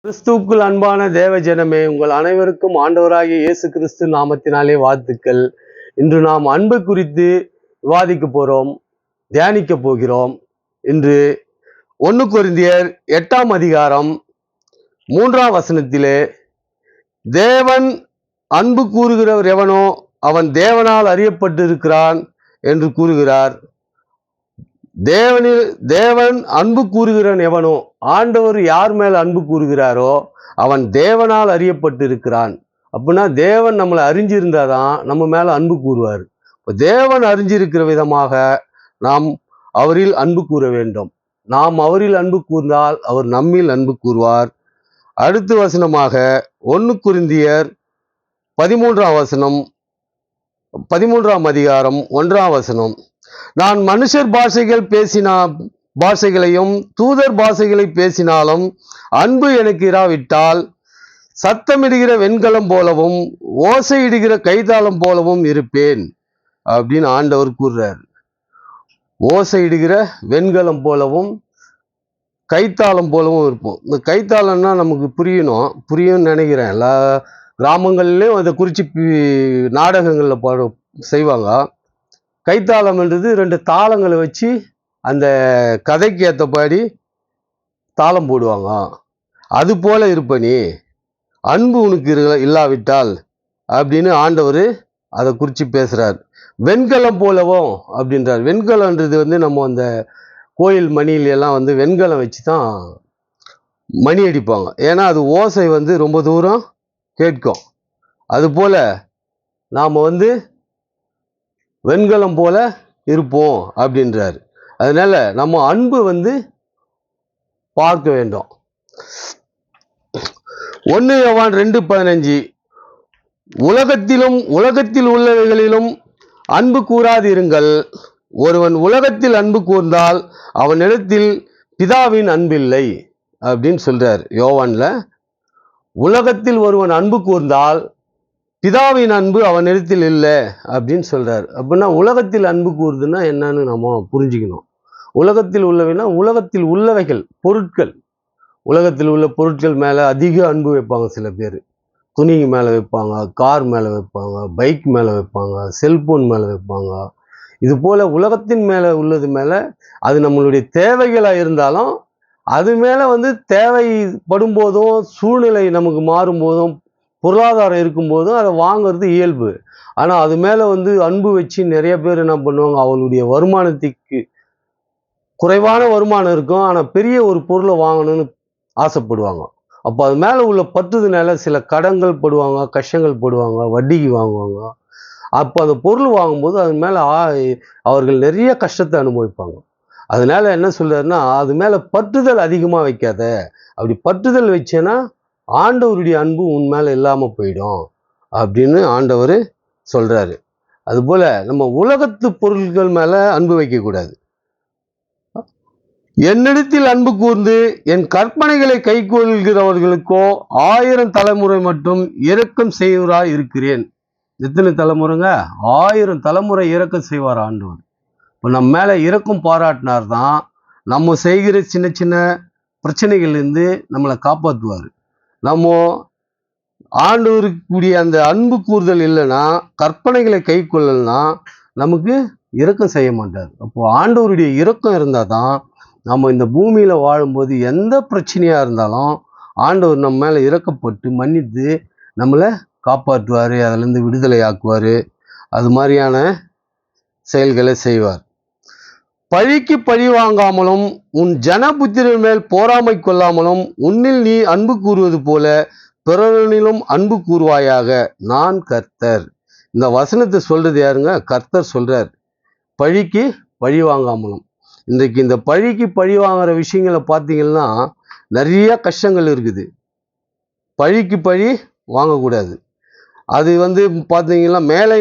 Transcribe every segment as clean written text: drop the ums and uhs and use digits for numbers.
கிறிஸ்துவுக்குள் அன்பான தேவ ஜனமே, உங்கள் அனைவருக்கும் ஆண்டவராகிய இயேசு கிறிஸ்து நாமத்தினாலே வாழ்த்துக்கள். இன்று நாம் அன்பு குறித்து விவாதிக்க போகிறோம், தியானிக்க போகிறோம். இன்று 1 கொரிந்தியர் 8ஆம் அதிகாரம் 3ஆம் வசனத்திலே, தேவன் அன்பு கூறுகிறவர் எவனோ அவன் தேவனால் அறியப்பட்டிருக்கிறான் என்று கூறுகிறார். தேவன் அன்பு கூறுகிறவன் எவனோ, ஆண்டவர் யார் மேல் அன்பு கூறுகிறாரோ அவன் தேவனால் அறியப்பட்டு இருக்கிறான். அப்படின்னா தேவன் நம்மளை அறிஞ்சிருந்தாதான் நம்ம மேல அன்பு கூறுவார். இப்போ தேவன் அறிஞ்சிருக்கிற விதமாக நாம் அவரில் அன்பு கூற வேண்டும். நாம் அவரில் அன்பு கூர்ந்தால் அவர் நம்மில் அன்பு கூறுவார். அடுத்த வசனமாக 1 கொரிந்தியர் 13ஆம் வசனம், 13ஆம் அதிகாரம் 1ஆம் வசனம், நான் மனுஷர் பாஷைகளையும் தூதர் பாஷைகளை பேசினாலும் அன்பு எனக்கு இராவிட்டால் சத்தமிடுகிற வெண்கலம் போலவும் ஓசையிடுகிற கைத்தாளம் போலவும் இருப்பேன் அப்படின்னு ஆண்டவர் கூறுறார். ஓசையிடுகிற வெண்கலம் போலவும் கைத்தாளம் போலவும் இருப்போம். இந்த கைத்தாளம்னா நமக்கு புரியும்னு நினைக்கிறேன். எல்லா கிராமங்கள்லேயும் அதை குறித்து நாடகங்களில் செய்வாங்க. கைத்தாளம்ன்றது 2 தாளங்களை வச்சு அந்த கதைக்கு ஏற்றபடி தாளம் போடுவாங்க. அது போல இருப்ப நீ, அன்பு உனக்கு இல்லாவிட்டால் அப்படின்னு ஆண்டவர் அதை குறித்து பேசுறார். வெண்கலம் போலவும் அப்படின்றார். வெண்கலம்ன்றது நம்ம அந்த கோயில் மணியிலெல்லாம் வெண்கலம் வச்சு தான் மணி அடிப்பாங்க. ஏன்னா அது ஓசை ரொம்ப தூரம் கேட்கும். அதுபோல நாம் வெண்கலம் போல இருப்போம் அப்படின்றார். அதனால நம்ம அன்பு பார்க்க வேண்டும். 1 யோவான் 2:15, உலகத்தில் உள்ளவைகளிலும் அன்பு கூறாதிருங்கள். ஒருவன் உலகத்தில் அன்பு கூர்ந்தால் அவனிடத்தில் பிதாவின் அன்பில்லை அப்படின்னு சொல்றார் யோவான்ல. உலகத்தில் ஒருவன் அன்பு கூர்ந்தால் பிதாவின் அன்பு அவனிடத்தில் இல்லை அப்படின்னு சொல்றாரு. அப்படின்னா உலகத்தில் அன்பு கூறுதுன்னா என்னன்னு நம்ம புரிஞ்சுக்கணும். உலகத்தில் உள்ளவைன்னா உலகத்தில் உள்ளவைகள், பொருட்கள். உலகத்தில் உள்ள பொருட்கள் மேல அதிக அன்பு வைப்பாங்க. சில பேர் துணி மேல வைப்பாங்க, கார் மேல வைப்பாங்க, பைக் மேல வைப்பாங்க, செல்போன் மேல வைப்பாங்க. இது போல உலகத்தின் மேல உள்ளது மேல அது நம்மளுடைய தேவைகளா இருந்தாலும் அது மேல தேவைப்படும் போதும், சூழ்நிலை நமக்கு மாறும் போதும், பொருளாதாரம் இருக்கும்போதும் அதை வாங்கிறது இயல்பு. ஆனால் அது மேலே அன்பு வச்சு நிறைய பேர் என்ன பண்ணுவாங்க, அவளுடைய வருமானத்துக்கு குறைவான வருமானம் இருக்கும், ஆனால் பெரிய ஒரு பொருளை வாங்கணும்னு ஆசைப்படுவாங்க. அப்போ அது மேலே உள்ள பற்றுதுனால சில கடன்கள் படுவாங்க, கஷ்டங்கள் படுவாங்க, வட்டிக்கு வாங்குவாங்க. அப்போ அந்த பொருள் வாங்கும்போது அது மேலே அவர்கள் நிறைய கஷ்டத்தை அனுபவிப்பாங்க. அதனால என்ன சொல்றாருன்னா, அது மேலே பற்றுதல் அதிகமாக வைக்காத. அப்படி பற்றுதல் வச்சேன்னா ஆண்டவருடைய அன்பு உன் மேல இல்லாம போயிடும் அப்படின்னு ஆண்டவர் சொல்றாரு. அதுபோல நம்ம உலகத்து பொருட்கள் மேல அன்பு வைக்க கூடாது. என்னிடத்தில் அன்பு கூர்ந்து என் கற்பனைகளை கை கொள்கிறவர்களுக்கோ 1000 தலைமுறை மட்டும் இரக்கம் செய்வராய் இருக்கிறேன். எத்தனை தலைமுறைங்க? 1000 தலைமுறை இரக்கம் செய்வார் ஆண்டவர். இப்போ நம்ம மேல இரக்கம் பாராட்டினார்தான் நம்ம செய்கிற சின்ன சின்ன பிரச்சனைகள்லேருந்து நம்மளை காப்பாற்றுவார். நம்ம ஆண்டவருக்குரிய அந்த அன்பு கூறுதல் இல்லைன்னா, கற்பனைகளை கை கொள்ளலைன்னா நமக்கு இரக்கம் செய்ய மாட்டார். அப்போ ஆண்டவருடைய இரக்கம் இருந்தால் தான் நம்ம இந்த பூமியில் வாழும்போது எந்த பிரச்சனையாக இருந்தாலும் ஆண்டவர் நம்ம மேலே இரக்கப்பட்டு மன்னித்து நம்மளை காப்பாற்றுவார், அதிலேருந்து விடுதலை ஆக்குவார். அது மாதிரியான செயல்களை செய்வார். பழிக்கு பழி வாங்காமலும் உன் ஜனபுத்திரன் மேல் போராமை கொள்ளாமலும் உன்னில் நீ அன்பு கூறுவது போல பிறனிலும் அன்பு கூறுவாயாக, நான் கர்த்தர். இந்த வசனத்தை சொல்றது யாருங்க? கர்த்தர் சொல்றார். பழிக்கு பழி வாங்காமலும். இன்றைக்கு இந்த பழிக்கு பழி வாங்குற விஷயங்களை பார்த்தீங்கன்னா நிறைய கஷ்டங்கள் இருக்குது. பழிக்கு பழி வாங்கக்கூடாது. அது பார்த்தீங்கன்னா மேலை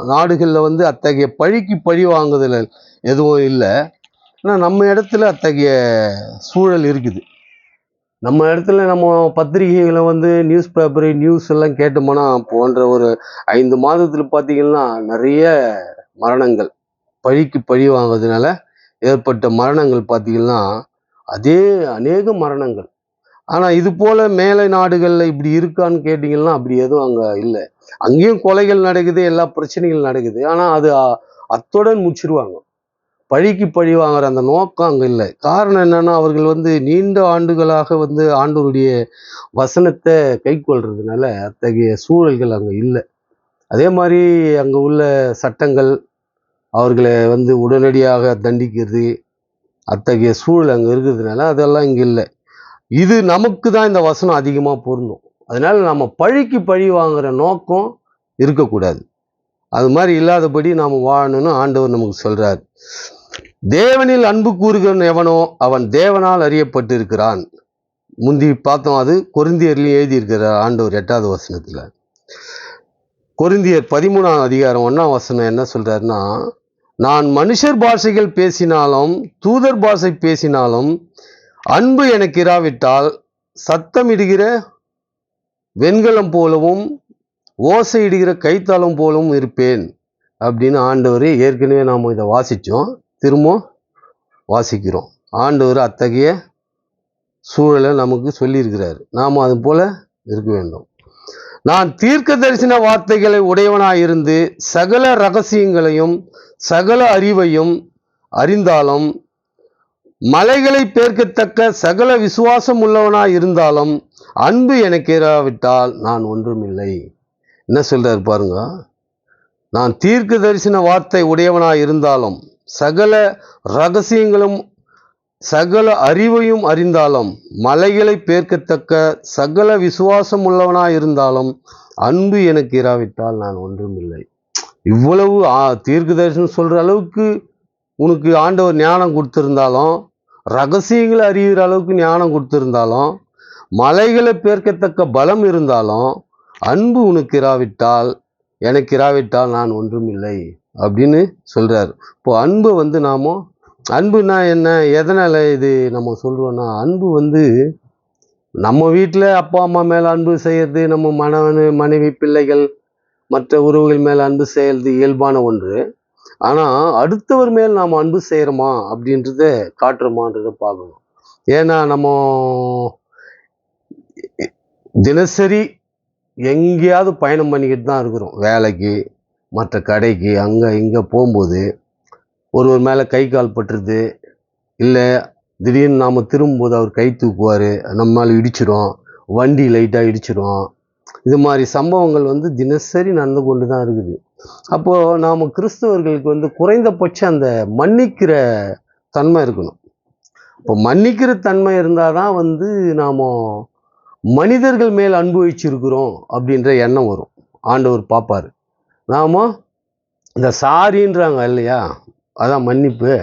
நாடுகளில் அத்தகைய பழிக்கு பழி வாங்குதல் எதுவும் இல்லை. ஆனால் நம்ம இடத்துல அத்தகைய சூழல் இருக்குது. நம்ம இடத்துல நம்ம பத்திரிகைகளை நியூஸ் பேப்பரு நியூஸ் எல்லாம் கேட்டோம்னா போன்ற ஒரு 5 மாதத்தில் பார்த்தீங்கன்னா நிறைய மரணங்கள், பழிக்கு பழி வாங்குறதுனால ஏற்பட்ட மரணங்கள் பார்த்தீங்கன்னா அநேக மரணங்கள். ஆனால் இது போல் மேலை நாடுகளில் இப்படி இருக்கான்னு கேட்டிங்கன்னா அப்படி எதுவும் அங்கே இல்லை. அங்கேயும் கொலைகள் நடக்குது, எல்லா பிரச்சனைகள் நடக்குது. ஆனால் அது அத்துடன் முடிச்சிருவாங்க. பழிக்கு பழி வாங்குற அந்த நோக்கம் அங்கே இல்லை. காரணம் என்னன்னா, அவர்கள் வந்து நீண்ட ஆண்டுகளாக வந்து ஆண்டவருடைய வசனத்தை கைக்கொள்றதுனால அத்தகைய சூழல்கள் அங்கே இல்லை. அதே மாதிரி அங்கே உள்ள சட்டங்கள் அவர்களை வந்து உடனடியாக தண்டிக்கிறது, அத்தகைய சூழல் அங்கே இருக்கிறதுனால அதெல்லாம் இங்கே இல்லை. இது நமக்கு தான் இந்த வசனம் அதிகமாக பொருந்தும். அதனால நம்ம பழிக்கு பழி வாங்குற நோக்கம் இருக்கக்கூடாது. அது மாதிரி இல்லாதபடி நாம் வாழணும்னு ஆண்டவர் நமக்கு சொல்றார். தேவனில் அன்பு கூறுகிறவன் எவனோ அவன் தேவனால் அறியப்பட்டு இருக்கிறான். முந்தி பார்த்தோம், அது கொரிந்தியர்லையும் எழுதியிருக்கிறார் ஆண்டவர் 8வது வசனத்தில். கொரிந்தியர் 13ஆம் அதிகாரம் 1ஆம் வசனம் என்ன சொல்றாருன்னா, நான் மனுஷர் பாஷைகள் பேசினாலும் தூதர் பாஷை பேசினாலும் அன்பு எனக்கு இராவிட்டால் சத்தமிடுகிற வெண்கலம் போலவும் ஓசையிடுகிற கைத்தாளம் போலவும் இருப்பேன் அப்படின்னு ஆண்டவர், ஏற்கனவே நாம் இதை வாசித்தோம், திரும்ப வாசிக்கிறோம். ஆண்டவர் அத்தகைய சூழலை நமக்கு சொல்லியிருக்கிறார். நாம் அது போல இருக்க வேண்டும். நான் தீர்க்க தரிசன வார்த்தைகளை உடையவனாயிருந்து சகல ரகசியங்களையும் சகல அறிவையும் அறிந்தாலும் மலைகளை பேர்க்கத்தக்க சகல விசுவாசம் உள்ளவனாய் இருந்தாலும் அன்பு எனக்கு இராவிட்டால் நான் ஒன்றுமில்லை. என்ன சொல்றாரு பாருங்க, நான் தீர்க்க தரிசன வார்த்தை உடையவனாய் இருந்தாலும் சகல ரகசியங்களும் சகல அறிவையும் அறிந்தாலும் மலைகளை பேர்க்கத்தக்க சகல விசுவாசம் உள்ளவனாய் இருந்தாலும் அன்பு எனக்கு இராவிட்டால் நான் ஒன்றுமில்லை. இவ்வளவு தீர்க்க தரிசனம் சொல்ற அளவுக்கு உனக்கு ஆண்டவர் ஞானம் கொடுத்திருந்தாலும், ரகசியங்களை அறிகிற அளவுக்கு ஞானம் கொடுத்திருந்தாலும், மலைகளை பேர்க்கத்தக்க பலம் இருந்தாலும் அன்பு உனக்கு இராவிட்டால் எனக்கு இராவிட்டால் நான் ஒன்றுமில்லை அப்படின்னு சொல்றாரு. இப்போ அன்பு வந்து நாம, அன்புனா என்ன, எதனால இது நம்ம சொல்றோம்னா, அன்பு வந்து நம்ம வீட்டில் அப்பா அம்மா மேலே அன்பு செய்யறது, நம்ம மனைவி பிள்ளைகள் மற்ற உறவுகள் மேலே அன்பு செய்யறது இயல்பான ஒன்று. ஆனால் அடுத்தவர் மேல் நாம் அன்பு செய்கிறோமா அப்படின்றத காட்டுறோமான்றதை பார்க்கணும். ஏன்னா நம்ம தினசரி எங்கேயாவது பயணம் பண்ணிக்கிட்டு தான் இருக்கிறோம். வேலைக்கு, மற்ற கடைக்கு, அங்கே இங்கே போகும்போது ஒருவர் மேலே கை கால் பட்டுருது, இல்லை திடீர்னு நாம் திரும்பும்போது அவர் கை தூக்குவார், நம்ம மேலே இடிச்சிடும், வண்டி லைட்டாக இடிச்சிடும். இது மாதிரி சம்பவங்கள் வந்து தினசரி நடந்து கொண்டு தான் இருக்குது. அப்போது நாம் கிறிஸ்தவர்களுக்கு வந்து குறைந்தபட்சம் அந்த மன்னிக்கிற தன்மை இருக்கணும். இப்போ மன்னிக்கிற தன்மை இருந்தால் தான் வந்து நாம் மனிதர்கள் மேல் அன்பு வச்சிருக்கிறோம் அப்படின்ற எண்ணம் வரும். ஆண்டவர் பார்ப்பார். நாம் இந்த சாரின்றாங்க இல்லையா, அதான் மன்னிப்பு.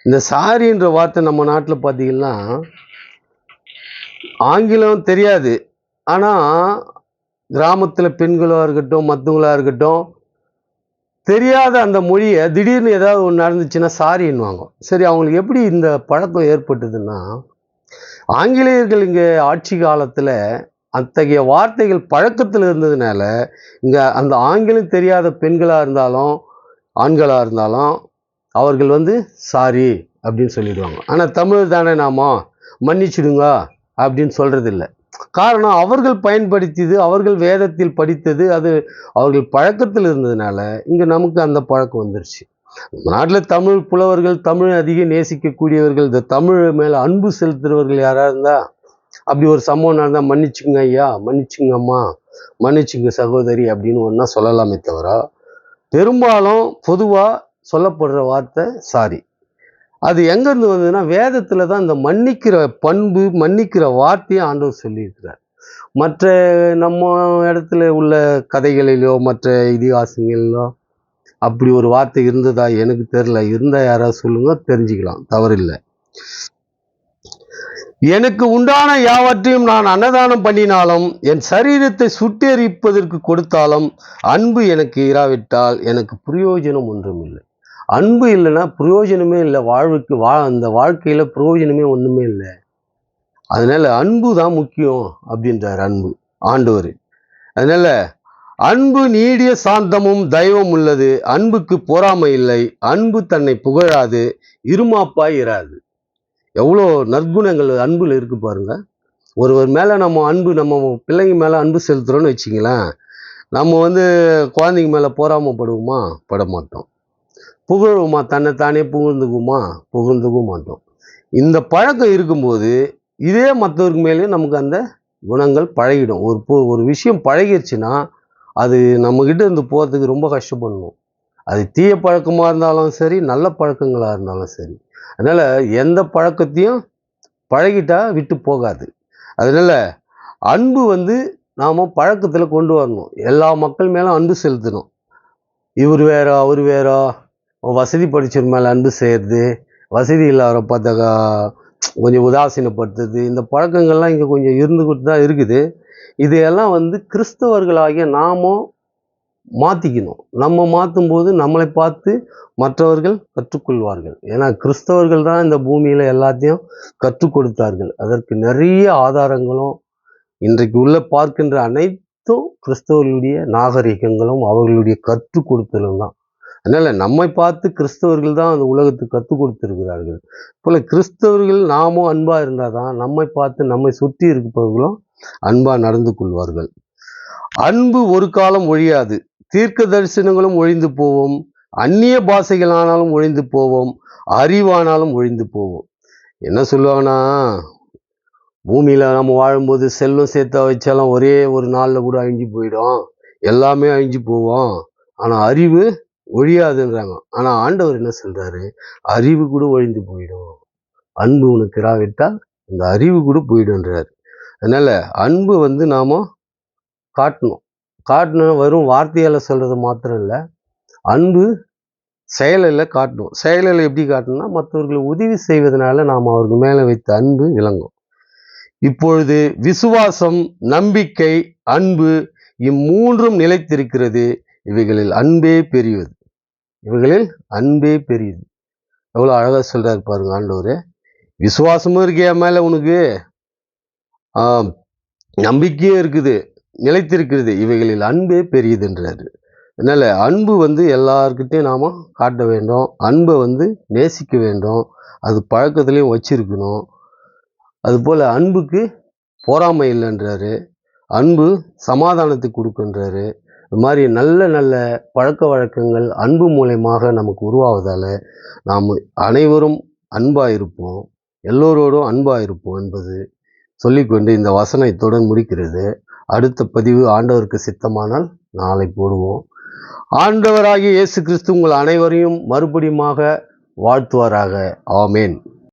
இந்த சாரின்ற வார்த்தை நம்ம நாட்டில் பார்த்தீங்கன்னா ஆங்கிலம் தெரியாது, ஆனால் கிராமத்தில் பெண்களாக இருக்கட்டும் மற்றவங்களாக இருக்கட்டும் தெரியாத அந்த மொழியை திடீர்னு ஏதாவது ஒன்று நடந்துச்சுன்னா சாரின்னுவாங்க. சரி, அவங்களுக்கு எப்படி இந்த பழக்கம் ஏற்பட்டதுன்னா, ஆங்கிலேயர்கள் இங்கே ஆட்சி காலத்தில் அத்தகைய வார்த்தைகள் பழக்கத்தில் இருந்ததுனால இங்கே அந்த ஆங்கிலம் தெரியாத பெண்களாக இருந்தாலும் ஆண்களாக இருந்தாலும் அவர்கள் வந்து சாரி அப்படின்னு சொல்லிடுவாங்க. ஆனால் தமிழ் தானே, நாம மன்னிச்சிடுங்க அப்படின்னு சொல்கிறதில்லை. காரணம், அவர்கள் பயன்படுத்தியது, அவர்கள் வேதத்தில் படித்தது, அது அவர்கள் பழக்கத்தில் இருந்ததுனால இங்கே நமக்கு அந்த பழக்கம் வந்துருச்சு. நாட்டில் தமிழ் புலவர்கள், தமிழ் அதிக நேசிக்கக்கூடியவர்கள், இந்த தமிழ் மேலே அன்பு செலுத்துறவர்கள் யாராக இருந்தால், அப்படி ஒரு சம்பவம் நடந்தால் மன்னிச்சுங்க ஐயா, மன்னிச்சுங்க அம்மா, மன்னிச்சுங்க சகோதரி அப்படின்னு ஒன்றா சொல்லலாமே தவிர, பெரும்பாலும் பொதுவாக சொல்லப்படுற வார்த்தை சாரி. அது எங்கேருந்து வந்ததுன்னா, வேதத்தில் தான் இந்த மன்னிக்கிற பண்பு, மன்னிக்கிற வார்த்தையை ஆண்டவர் சொல்லியிருக்கிறார். மற்ற நம்ம இடத்துல உள்ள கதைகளிலோ மற்ற இதிகாசங்களிலோ அப்படி ஒரு வார்த்தை இருந்ததா எனக்கு தெரியல. இருந்தால் யாராவது சொல்லுங்க, தெரிஞ்சுக்கலாம், தவறில்லை. எனக்கு உண்டான யாவற்றையும் நான் அன்னதானம் பண்ணினாலும் என் சரீரத்தை சுட்டெரிப்பதற்கு கொடுத்தாலும் அன்பு எனக்கு இராவிட்டால் எனக்கு பிரயோஜனம் ஒன்றும் இல்லை. அன்பு இல்லைன்னா பிரயோஜனமே இல்லை. அந்த வாழ்க்கையில் பிரயோஜனமே ஒன்றுமே இல்லை. அதனால அன்பு தான் முக்கியம் அப்படின்றார் அன்பு ஆண்டவர். அதனால அன்பு நீடிய சாந்தமும் தயவும் உள்ளது, அன்புக்கு பொறாமை இல்லை, அன்பு தன்னை புகழாது, இருமாப்பாய் இராது. எவ்வளோ நற்குணங்கள் அன்புல இருக்கு பாருங்க. ஒருவர் மேலே நம்ம நம்ம பிள்ளைங்க மேலே அன்பு செலுத்துகிறோன்னு வச்சிங்களேன், நம்ம குழந்தைங்க மேலே பொறாமப்படுவோமா? பட மாட்டோம். புகழுவோமா? தன்னைத்தானே புகழ்ந்துக்குவோமா? புகழ்ந்துக்கவும் மாட்டோம். இந்த பழக்கம் இருக்கும்போது இதே மற்றவருக்கு மேலேயும் நமக்கு அந்த குணங்கள் பழகிடும். ஒரு விஷயம் பழகிருச்சுன்னா அது நம்மக்கிட்ட இருந்து போகிறதுக்கு ரொம்ப கஷ்டப்படணும். அது தீய பழக்கமாக இருந்தாலும் சரி, நல்ல பழக்கங்களாக இருந்தாலும் சரி. அதனால் எந்த பழக்கத்தையும் பழகிட்டா விட்டு போகாது. அதனால் அன்பு நாம் பழக்கத்தில் கொண்டு வரணும். எல்லா மக்கள் மேலும் அன்பு செலுத்தணும். இவர் வேறோ அவர் வேறோ, வசதி படித்தவர் மேலே அன்பு செய்கிறது, வசதி இல்லாதவரை பார்த்தாக்கா கொஞ்சம் உதாசீனப்படுத்துறது, இந்த பழக்கங்கள்லாம் இங்கே கொஞ்சம் இருந்துக்கிட்டு தான் இருக்குது. இதையெல்லாம் கிறிஸ்தவர்களாகிய நாமும் மாற்றிக்கணும். நம்ம மாற்றும்போது நம்மளை பார்த்து மற்றவர்கள் கற்றுக்கொள்வார்கள். ஏன்னா கிறிஸ்தவர்கள் தான் இந்த பூமியில் எல்லாத்தையும் கற்றுக் கொடுத்தார்கள். அதற்கு நிறைய ஆதாரங்களும் இன்றைக்கு உள்ள பார்க்கின்ற அனைத்தும் கிறிஸ்தவர்களுடைய நாகரிகங்களும் அவர்களுடைய கற்றுக் கொடுத்தலும் தான். அதனால் நம்மை பார்த்து கிறிஸ்தவர்கள் தான் அந்த உலகத்துக்கு கற்றுக் கொடுத்திருக்கிறார்கள். போல கிறிஸ்தவர்கள் நாமும் அன்பாக இருந்தால் தான் நம்மை பார்த்து நம்மை சுற்றி இருப்பவர்களும் அன்பாக நடந்து கொள்வார்கள். அன்பு ஒரு காலம் ஒழியாது. தீர்க்க தரிசனங்களும் ஒழிந்து போவோம், அந்நிய பாஷைகளானாலும் ஒழிந்து போவோம், அறிவானாலும் ஒழிந்து போவோம். என்ன சொல்லுவாங்கன்னா, பூமியில் நம்ம வாழும்போது செல்வம் சேர்த்தா வச்சாலும் ஒரே ஒரு நாளில் கூட அழிஞ்சு போயிடும், எல்லாமே அழிஞ்சு போவோம், ஆனால் அறிவு ஒழியாதுன்றாங்க. ஆனால் ஆண்டவர் என்ன சொல்றாரு? அறிவு கூட ஒழிந்து போயிடும், அன்பு உனக்கு இராவிட்டால் அந்த அறிவு கூட போயிடுன்றார். அதனால அன்பு நாம காட்டணும். வெறும் வார்த்தையால் சொல்றது மாத்திரம் இல்லை, அன்பு செயலில் காட்டணும். செயலில் எப்படி காட்டணும்னா, மற்றவர்களை உதவி செய்வதனால நாம் அவர்கள் மேலே வைத்த அன்பு விளங்கும். இப்பொழுது விசுவாசம், நம்பிக்கை, அன்பு இம்மூன்றும் நிலைத்திருக்கிறது. இவைகளில் அன்பே பெரியது. எவ்வளோ அழகாக சொல்றாரு பாருங்க ஆண்டவர். விசுவாசமும் இருக்கு என் மேலே, உனக்கு நம்பிக்கையும் இருக்குது, நிலைத்திருக்கிறது. இவைகளில் அன்பே பெரியதுன்றாரு. அதனால் அன்பு எல்லார்கிட்டையும் நாம் காட்ட வேண்டும். அன்பை நேசிக்க வேண்டும். அது பழக்கத்துலேயும் வச்சிருக்கணும். அதுபோல் அன்புக்கு பொறாமை இல்லைன்றாரு. அன்பு சமாதானத்தை கொடுக்குன்றாரு. இது மாதிரி நல்ல நல்ல பழக்க வழக்கங்கள் அன்பு மூலயமாக நமக்கு உருவாவதால் நாம் அனைவரும் அன்பாக இருப்போம், எல்லோரோடும் அன்பாக இருப்போம் என்பது சொல்லிக்கொண்டு இந்த வசனம் இத்துடன் முடிக்கிறது. அடுத்த பதிவு ஆண்டவருக்கு சித்தமானால் நாளை போடுவோம். ஆண்டவராகிய இயேசு கிறிஸ்து உங்கள் அனைவரையும் மறுபடியுமாக வாழ்த்துவாராக. ஆமேன்.